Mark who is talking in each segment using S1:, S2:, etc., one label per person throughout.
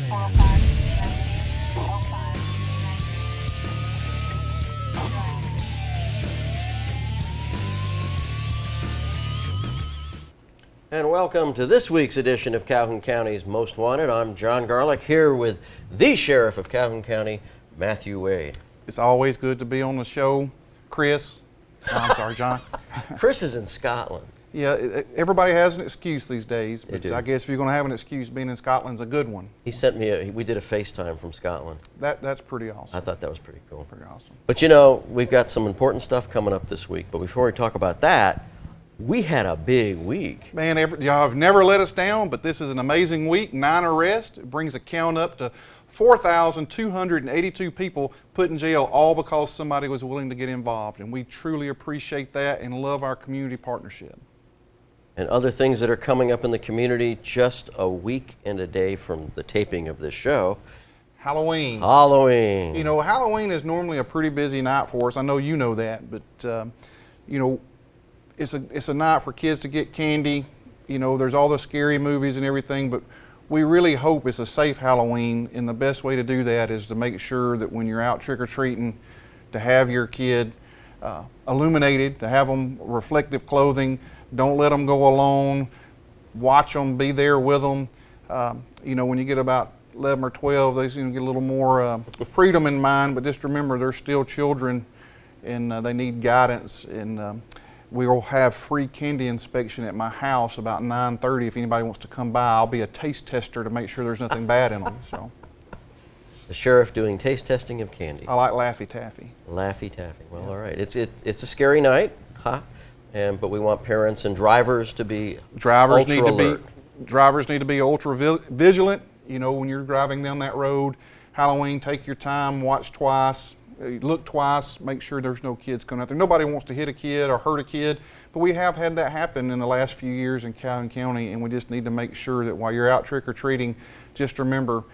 S1: And welcome to this week's edition of Calhoun County's Most Wanted. I'm John Garlick here with the Sheriff of Calhoun County, Matthew Wade.
S2: It's always good to be on the show, Chris. I'm sorry, John.
S1: Chris is in Scotland.
S2: Yeah, everybody has an excuse these days,
S1: They
S2: but
S1: do.
S2: I guess if you're going to have an excuse, being in Scotland's a good one.
S1: He sent me we did a FaceTime from Scotland.
S2: That's pretty
S1: I
S2: awesome.
S1: thought that was pretty cool.
S2: Pretty awesome.
S1: But you know, we've got some important stuff coming up this week. But before we talk about that, we had a big week.
S2: Man, y'all have never let us down, but this is an amazing week. 9 arrests. It brings the count up to 4,282 people put in jail, all because somebody was willing to get involved. And we truly appreciate that and love our community partnership.
S1: And other things that are coming up in the community just a week and a day from the taping of this show.
S2: Halloween.
S1: Halloween.
S2: You know, Halloween is normally a pretty busy night for us. I know you know that, but you know, it's a night for kids to get candy. You know, there's all the scary movies and everything, but we really hope it's a safe Halloween, and the best way to do that is to make sure that when you're out trick-or-treating, to have your kid illuminated, to have them reflective clothing. Don't let them go alone. Watch them, be there with them. You know, when you get about 11 or 12, they seem to get a little more freedom in mind, but just remember they're still children and they need guidance. And we'll have free candy inspection at my house about 9:30 if anybody wants to come by. I'll be a taste tester to make sure there's nothing bad in them. So
S1: The sheriff doing taste testing of candy.
S2: I like Laffy Taffy.
S1: Laffy Taffy. Well, all right. It's a scary night, huh? But we want parents and drivers to be
S2: Drivers need to be ultra vigilant. You know, when you're driving down that road, Halloween, take your time, watch twice, look twice, make sure there's no kids coming out there. Nobody wants to hit a kid or hurt a kid, but we have had that happen in the last few years in Calhoun County, and we just need to make sure that while you're out trick-or-treating, just remember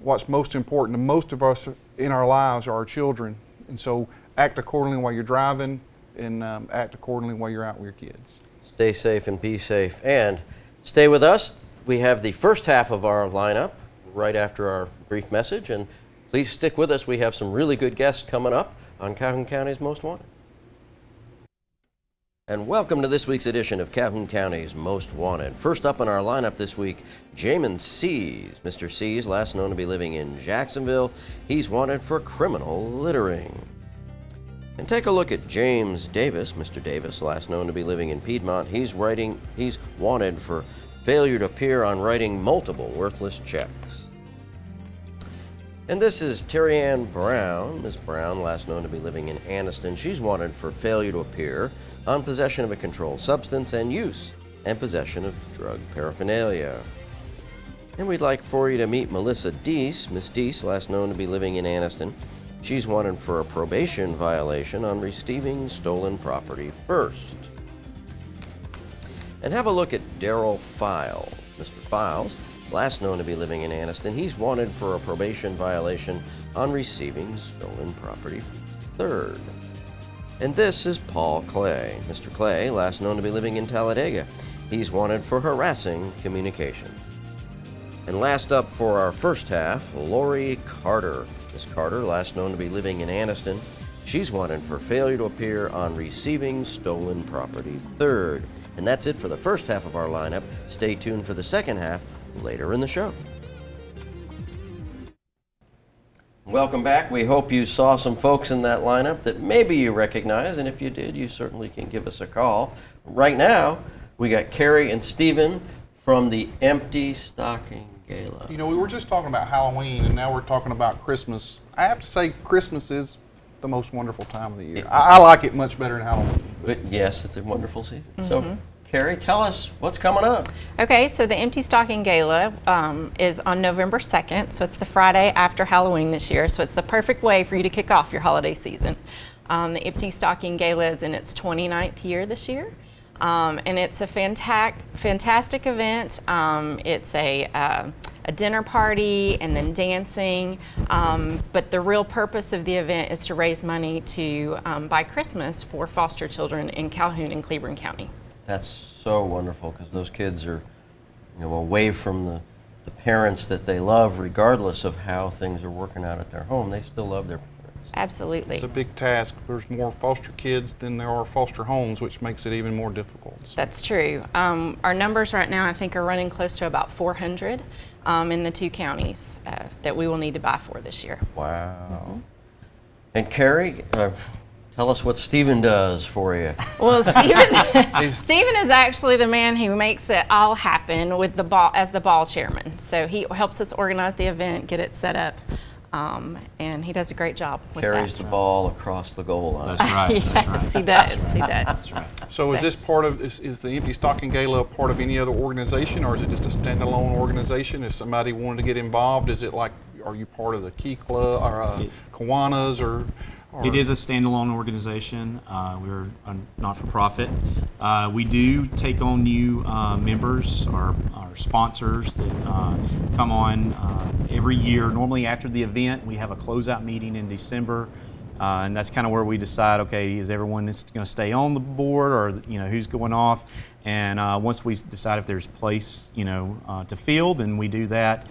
S2: what's most important to most of us in our lives are our children. And so act accordingly while you're driving, and act accordingly while you're out with your kids.
S1: Stay safe and be safe. And stay with us. We have the first half of our lineup right after our brief message. And please stick with us. We have some really good guests coming up on Calhoun County's Most Wanted. And welcome to this week's edition of Calhoun County's Most Wanted. First up in our lineup this week, Jamin Sees. Mr. Sees, last known to be living in Jacksonville, he's wanted for criminal littering. And take a look at James Davis. Mr. Davis, last known to be living in Piedmont, he's wanted for failure to appear on writing multiple worthless checks. And this is Terry Ann Brown. Ms. Brown, last known to be living in Anniston, she's wanted for failure to appear on possession of a controlled substance and use and possession of drug paraphernalia. And we'd like for you to meet Melissa Deese. Miss Deese, last known to be living in Anniston, she's wanted for a probation violation on receiving stolen property first. And have a look at Darrell File. Mr. Files, last known to be living in Anniston, he's wanted for a probation violation on receiving stolen property third. And this is Paul Clay. Mr. Clay, last known to be living in Talladega, he's wanted for harassing communication. And last up for our first half, Lori Carter. Miss Carter, last known to be living in Anniston, she's wanted for failure to appear on receiving stolen property third. And that's it for the first half of our lineup. Stay tuned for the second half later in the show. Welcome back. We hope you saw some folks in that lineup that maybe you recognize, and if you did, you certainly can give us a call. Right now, we got Carrie and Stephen from the Empty Stocking Gala.
S2: You know, we were just talking about Halloween, and now we're talking about Christmas. I have to say, Christmas is the most wonderful time of the year. I like it much better than Halloween.
S1: But yes, it's a wonderful season. So, Carrie, tell us what's coming up.
S3: Okay, so the Empty Stocking Gala is on November 2nd, so it's the Friday after Halloween this year, so it's the perfect way for you to kick off your holiday season. The Empty Stocking Gala is in its 29th year this year, and it's a fantastic event. It's a dinner party and then dancing, but the real purpose of the event is to raise money to buy Christmas for foster children in Calhoun and Cleburne County.
S1: That's so wonderful because those kids are, away from the parents that they love, regardless of how things are working out at their home. They still love their parents.
S3: Absolutely.
S2: It's a big task. There's more foster kids than there are foster homes, which makes it even more difficult. So.
S3: That's true. Our numbers right now, I think, are running close to about 400 in the 2 counties that we will need to buy for this year.
S1: Wow. And Carrie, tell us what Stephen does for you.
S3: Well, Stephen is actually the man who makes it all happen with the ball as the ball chairman. So he helps us organize the event, get it set up, and he does a great job with
S1: Carries
S3: that.
S1: the ball across the goal line.
S4: That's right.
S3: Yes,
S4: That's right.
S3: he does.
S4: That's right.
S3: He does.
S4: That's right.
S2: So is this part of, is the Empty Stocking Gala a part of any other organization, or is it just a standalone organization? If somebody wanted to get involved, is it like, are you part of the Key Club, or Kiwanis, or?
S4: It is a standalone organization. We're a not-for-profit. We do take on new members, our sponsors that come on every year. Normally after the event, we have a closeout meeting in December, and that's kind of where we decide, okay, is everyone going to stay on the board, or who's going off? And once we decide if there's place, to fill, then we do that.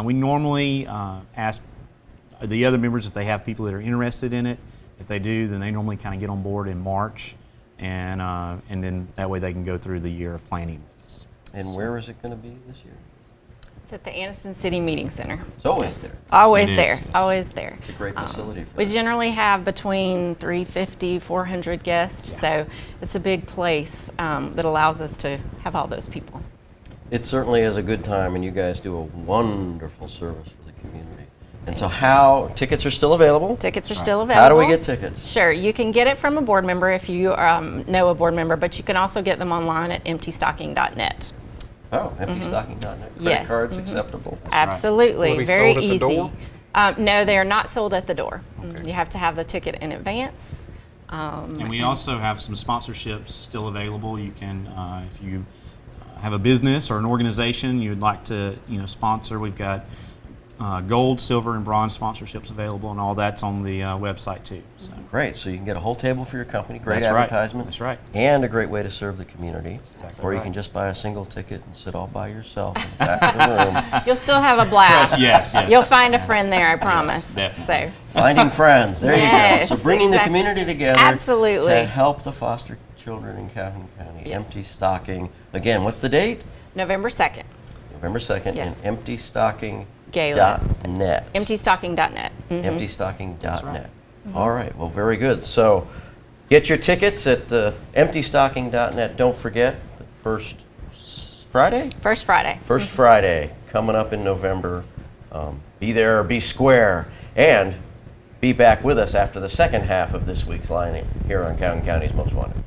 S4: We normally ask the other members if they have people that are interested in it. If they do, then they normally kind of get on board in March, and then that way they can go through the year of planning with us.
S1: And where is it going to be this year?
S3: It's at the Anniston City Meeting Center.
S1: It's always there.
S3: Always
S4: It is,
S3: there.
S4: yes.
S3: Always there.
S1: It's a great facility for
S3: We
S1: that.
S3: generally have between 350, 400 guests, so it's a big place that allows us to have all those people.
S1: It certainly is a good time, and you guys do a wonderful service for the community. And so tickets are still available?
S3: Tickets are still available.
S1: How do we get tickets?
S3: Sure, you can get it from a board member if you know a board member, but you can also get them online at emptystocking.net.
S1: Oh, emptystocking.net. Credit
S3: Yes,
S1: cards acceptable?
S3: Absolutely,
S2: Will it be
S3: very
S2: sold at the
S3: easy.
S2: door?
S3: No, they are not sold at the door.
S2: Okay.
S3: You have to have the ticket in advance.
S4: And we also have some sponsorships still available. You can, if you have a business or an organization you would like to, sponsor, we've got gold, silver, and bronze sponsorships available, and all that's on the website too. So.
S1: Great, so you can get a whole table for your company, great
S4: That's right.
S1: advertisement.
S4: That's right.
S1: And a great way to serve the community. Or you
S4: right.
S1: can just buy a single ticket and sit all by yourself in the back of the room.
S3: You'll still have a blast.
S4: Yes.
S3: You'll find a friend there, I promise.
S4: definitely.
S3: So,
S1: Finding friends, there
S3: Yes,
S1: you go. So bringing the
S3: exactly.
S1: community together
S3: Absolutely.
S1: to help the foster children in Calhoun County.
S3: Yes.
S1: Empty Stocking. Again, what's the date?
S3: November 2nd,
S1: November 2nd
S3: Yes.
S1: in emptystocking.net.
S3: Gala. Emptystocking.net.
S1: Emptystocking.net.
S4: right.
S1: All right, well, very good. So get your tickets at emptystocking.net. Don't forget, the first Friday?
S3: First Friday.
S1: First Friday coming up in November. Be there or be square. And be back with us after the second half of this week's line here on Calhoun County's Most Wanted.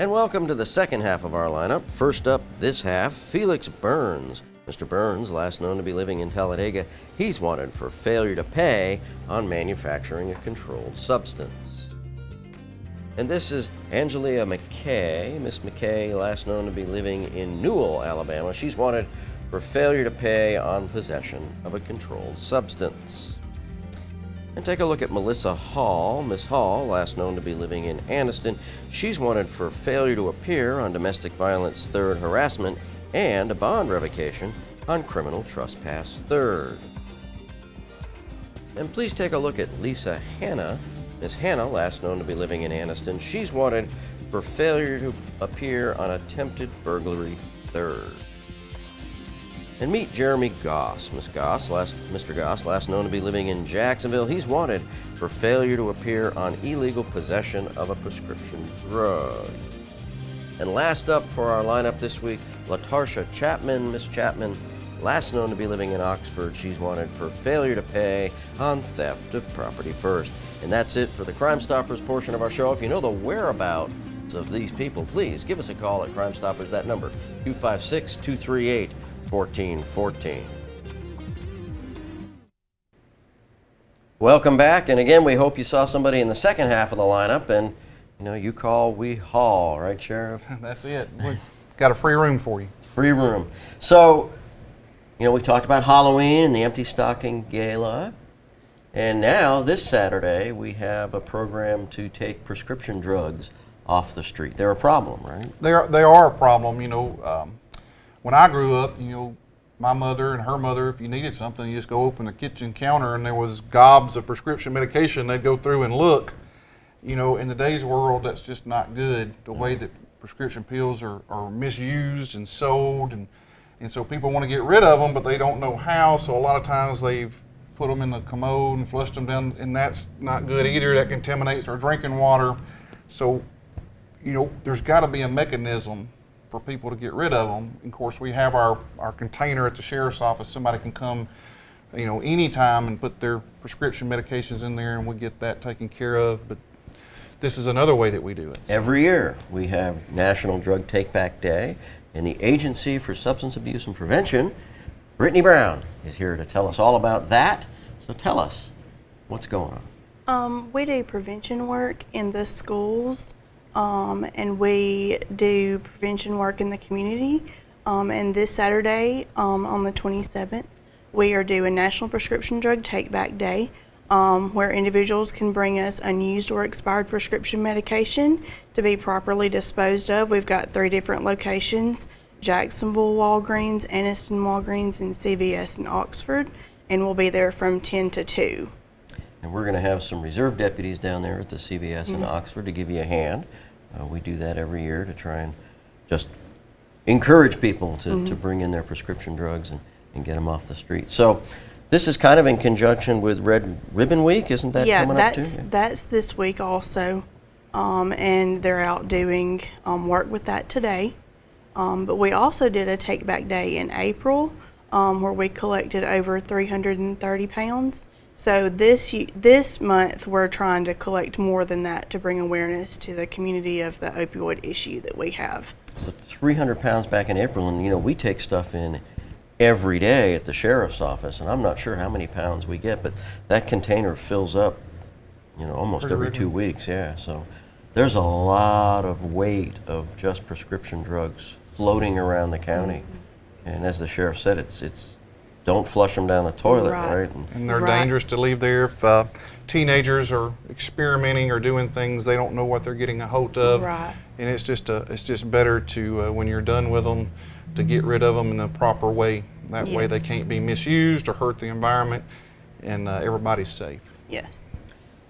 S1: And welcome to the second half of our lineup. First up this half, Felix Burns. Mr. Burns, last known to be living in Talladega, he's wanted for failure to pay on manufacturing a controlled substance. And this is Angelia McKay. Miss McKay, last known to be living in Newell, Alabama. She's wanted for failure to pay on possession of a controlled substance. And take a look at Melissa Hall. Miss Hall, last known to be living in Anniston, she's wanted for failure to appear on domestic violence third harassment and a bond revocation on criminal trespass third. And please take a look at Lisa Hanna. Miss Hanna, last known to be living in Anniston, she's wanted for failure to appear on attempted burglary third. And meet Jeremy Goss. Mr. Goss, last known to be living in Jacksonville, he's wanted for failure to appear on illegal possession of a prescription drug. And last up for our lineup this week, LaTarsha Chapman. Miss Chapman, last known to be living in Oxford, she's wanted for failure to pay on theft of property first. And that's it for the Crime Stoppers portion of our show. If you know the whereabouts of these people, please give us a call at Crime Stoppers. That number, 256-238-1414. Welcome back, and again, we hope you saw somebody in the second half of the lineup, and you call, we haul, right, Sheriff?
S2: That's it. Got a free room for you.
S1: Free room. So, we talked about Halloween and the Empty Stocking Gala, and now this Saturday we have a program to take prescription drugs off the street. They're a problem, right?
S2: They are a problem. when I grew up, my mother and her mother, if you needed something, you just go open the kitchen counter and there was gobs of prescription medication. They'd go through and look. In today's world, that's just not good. The way that prescription pills are misused and sold, and so people want to get rid of them, but they don't know how. So a lot of times they've put them in the commode and flushed them down, and that's not good either. That contaminates our drinking water. So, there's got to be a mechanism for people to get rid of them. And of course, we have our container at the sheriff's office. Somebody can come, anytime and put their prescription medications in there, and we get that taken care of. But this is another way that we do it.
S1: Every year we have National Drug Take Back Day, and the Agency for Substance Abuse and Prevention, Brittany Brown, is here to tell us all about that. So tell us, what's going on?
S5: We do prevention work in the schools, and we do prevention work in the community. And this Saturday, on the 27th, we are doing National Prescription Drug Take Back Day, where individuals can bring us unused or expired prescription medication to be properly disposed of. We've got 3 different locations: Jacksonville Walgreens, Anniston Walgreens, and CVS in Oxford, and we'll be there from 10 to 2.
S1: And we're going to have some reserve deputies down there at the CVS in Oxford to give you a hand. We do that every year to try and just encourage people to bring in their prescription drugs and get them off the street. So this is kind of in conjunction with Red Ribbon Week, isn't that coming up too?
S5: Yeah, that's this week also, and they're out doing work with that today. But we also did a Take Back Day in April, where we collected over 330 pounds. So this month we're trying to collect more than that to bring awareness to the community of the opioid issue that we have.
S1: So 300 pounds back in April, and we take stuff in every day at the sheriff's office, and I'm not sure how many pounds we get, but that container fills up, almost every 2 weeks. Yeah, so there's a lot of weight of just prescription drugs floating around the county, and as the sheriff said, it's don't flush them down the toilet, right?
S2: And they're dangerous to leave there. If teenagers are experimenting or doing things, they don't know what they're getting a hold of.
S5: Right.
S2: And it's just better to when you're done with them, to get rid of them in the proper way. That way they can't be misused or hurt the environment, and everybody's safe.
S5: Yes.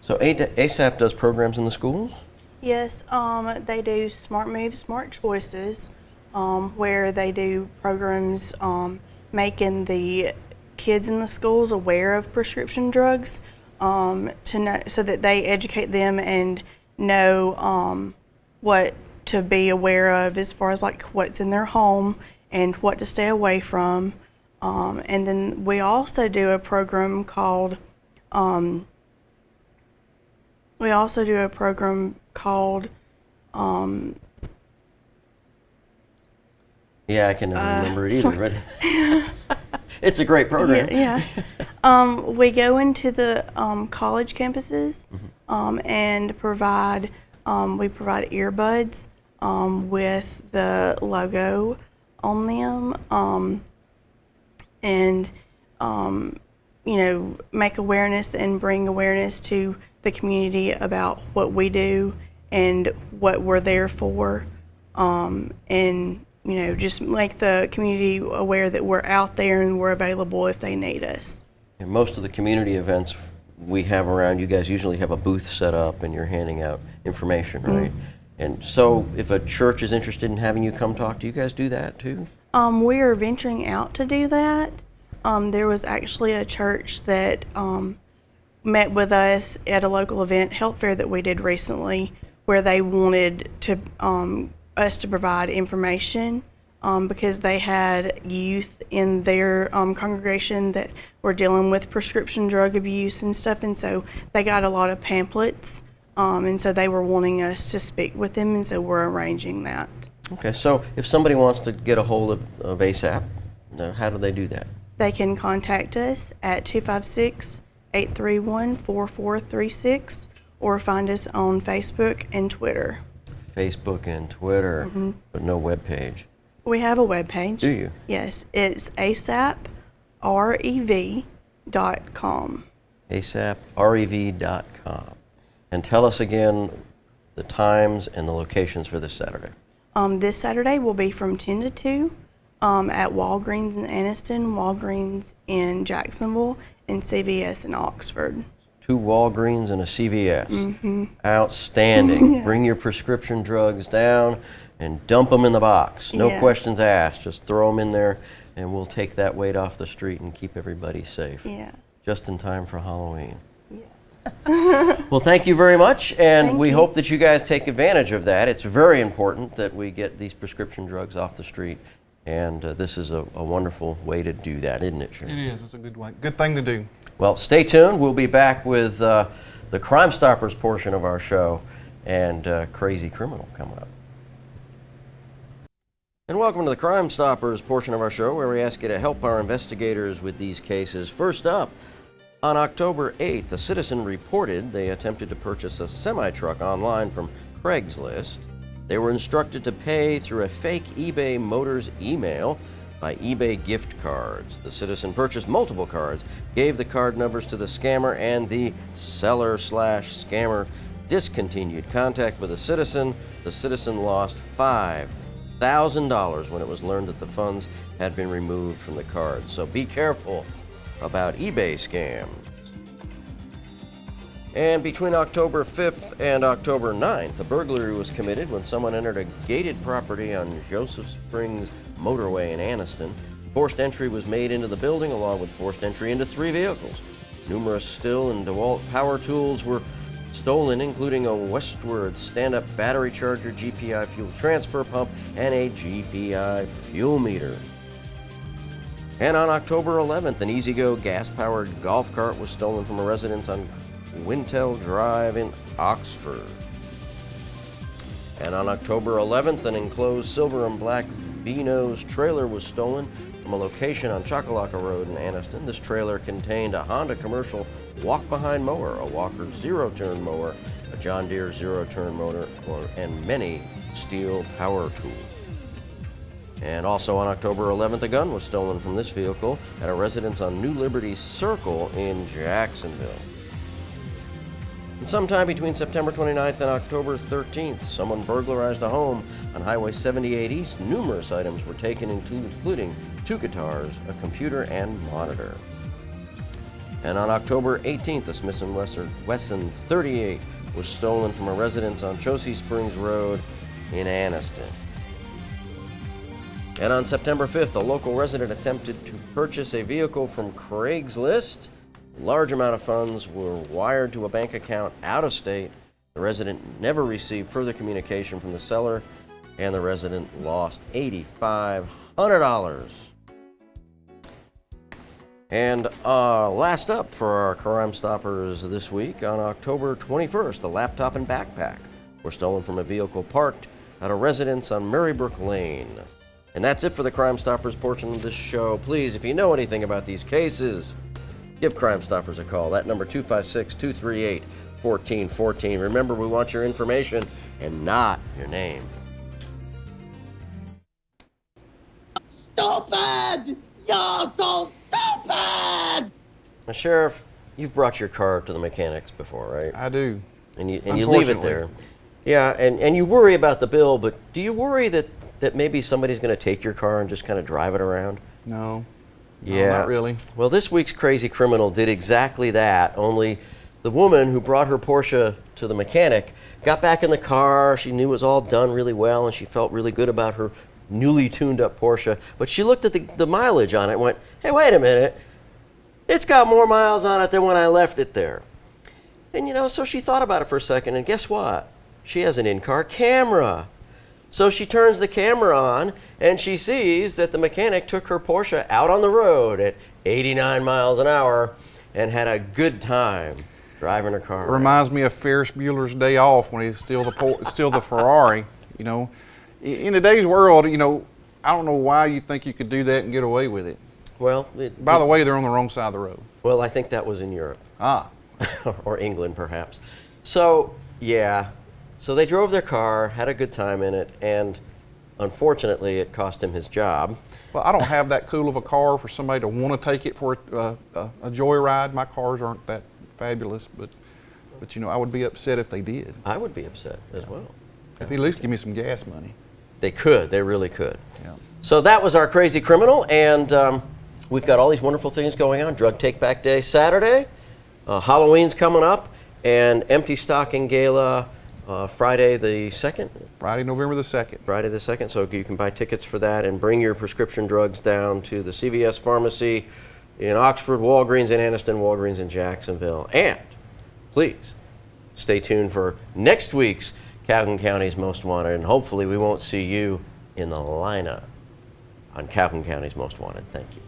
S1: So ASAP does programs in the schools?
S5: Yes, they do Smart Moves, Smart Choices, where they do programs making the kids in the schools aware of prescription drugs, to know, so that they educate them and know what to be aware of as far as like what's in their home and what to stay away from. And then we also do a program called
S1: Yeah, I can never remember it either, but it's a great program.
S5: Yeah. We go into the college campuses and provide earbuds with the logo on them, and make awareness and bring awareness to the community about what we do and what we're there for, and just make the community aware that we're out there and we're available if they need us.
S1: And most of the community events we have around, you guys usually have a booth set up and you're handing out information, right? And so if a church is interested in having you come talk, do you guys do that too?
S5: We are venturing out to do that. There was actually a church that met with us at a local event, health fair that we did recently, where they wanted to us to provide information because they had youth in their congregation that were dealing with prescription drug abuse and stuff, and so they got a lot of pamphlets, and so they were wanting us to speak with them, and so we're arranging that.
S1: Okay, so if somebody wants to get a hold of ASAP, how do they do that?
S5: They can contact us at 256-831-4436 or find us on Facebook and Twitter.
S1: Facebook and Twitter, but no web page.
S5: We have a web page.
S1: Do you?
S5: Yes, it's asaprev.com.
S1: asaprev.com. And tell us again the times and the locations for this Saturday.
S5: This Saturday will be from 10 to 2. at Walgreens in Anniston, Walgreens in Jacksonville, and CVS in Oxford.
S1: 2 Walgreens and a CVS. Outstanding. Bring your prescription drugs down and dump them in the box. No
S5: Yeah.
S1: questions asked. Just throw them in there and we'll take that weight off the street and keep everybody safe.
S5: Yeah.
S1: Just in time for Halloween.
S5: Yeah.
S1: Well, thank you very much, and
S5: Thank
S1: we
S5: you.
S1: hope that you guys take advantage of that. It's very important that we get these prescription drugs off the street, and this is a wonderful way to do that, isn't it, Sharon?
S2: It is. It's a good way. Good thing to do.
S1: Well, stay tuned. We'll be back with the Crime Stoppers portion of our show and Crazy Criminal coming up. And welcome to the Crime Stoppers portion of our show, where we ask you to help our investigators with these cases. First up, on October 8th, a citizen reported they attempted to purchase a semi-truck online from Craigslist. They were instructed to pay through a fake eBay Motors email by eBay gift cards. The citizen purchased multiple cards, gave the card numbers to the scammer, and the seller/scammer discontinued contact with the citizen. The citizen lost $5,000 when it was learned that the funds had been removed from the card. So be careful about eBay scams. And between October 5th and October 9th, a burglary was committed when someone entered a gated property on Joseph Springs Motorway in Anniston. Forced entry was made into the building, along with forced entry into 3 vehicles. Numerous Stihl and DeWalt power tools were stolen, including a Westward stand-up battery charger, GPI fuel transfer pump, and a GPI fuel meter. And on October 11th, an E-Z-Go gas-powered golf cart was stolen from a residence on Wintel Drive in Oxford. And on October 11th, an enclosed silver and black Vino's trailer was stolen from a location on Chocolaca Road in Anniston. This trailer contained a Honda commercial walk-behind mower, a Walker zero-turn mower, a John Deere zero-turn motor, and many steel power tools. And also on October 11th, a gun was stolen from this vehicle at a residence on New Liberty Circle in Jacksonville. And sometime between September 29th and October 13th, someone burglarized a home on Highway 78 East. Numerous items were taken, including 2 guitars, a computer, and monitor. And on October 18th, a Smith & Wesson 38 was stolen from a residence on Chosey Springs Road in Anniston. And on September 5th, a local resident attempted to purchase a vehicle from Craigslist. A large amount of funds were wired to a bank account out of state. The resident never received further communication from the seller, and the resident lost $8,500. And last up for our Crime Stoppers this week, on October 21st, a laptop and backpack were stolen from a vehicle parked at a residence on Marybrook Lane. And that's it for the Crime Stoppers portion of this show. Please, if you know anything about these cases, give Crime Stoppers a call. That number, 256-238-1414. Remember, we want your information and not your name.
S6: Stupid! You're so stupid!
S1: Now, Sheriff, you've brought your car to the mechanics before, right?
S2: I do.
S1: And you leave it there. Yeah, and you worry about the bill, but do you worry that maybe somebody's going to take your car and just kind of drive it around?
S2: No.
S1: Yeah.
S2: No, not really.
S1: Well, this week's Crazy Criminal did exactly that, only the woman who brought her Porsche to the mechanic got back in the car. She knew it was all done really well, and she felt really good about her newly tuned up Porsche. But she looked at the mileage on it and went, hey, wait a minute. It's got more miles on it than when I left it there. And, so she thought about it for a second, and guess what? She has an in-car camera. So she turns the camera on, and she sees that the mechanic took her Porsche out on the road at 89 miles an hour and had a good time driving her car.
S2: It reminds me of Ferris Bueller's Day Off when he's still the Ferrari. In today's world, I don't know why you think you could do that and get away with it.
S1: Well,
S2: By the way, they're on the wrong side of the road.
S1: Well, I think that was in Europe.
S2: Ah.
S1: Or England, perhaps. So, yeah. So they drove their car, had a good time in it, and unfortunately, it cost him his job.
S2: Well, I don't have that cool of a car for somebody to want to take it for a joyride. My cars aren't that fabulous, but I would be upset if they did.
S1: I would be upset as well.
S2: If at least give me some gas money.
S1: They could. They really could.
S2: Yeah.
S1: So that was our crazy criminal, and we've got all these wonderful things going on. Drug Take Back Day Saturday, Halloween's coming up, and Empty Stocking Gala Friday the 2nd.
S2: Friday, November the 2nd.
S1: Friday the 2nd, so you can buy tickets for that and bring your prescription drugs down to the CVS Pharmacy in Oxford, Walgreens in Anniston, Walgreens in Jacksonville. And please stay tuned for next week's Calhoun County's Most Wanted, and hopefully we won't see you in the lineup on Calhoun County's Most Wanted. Thank you.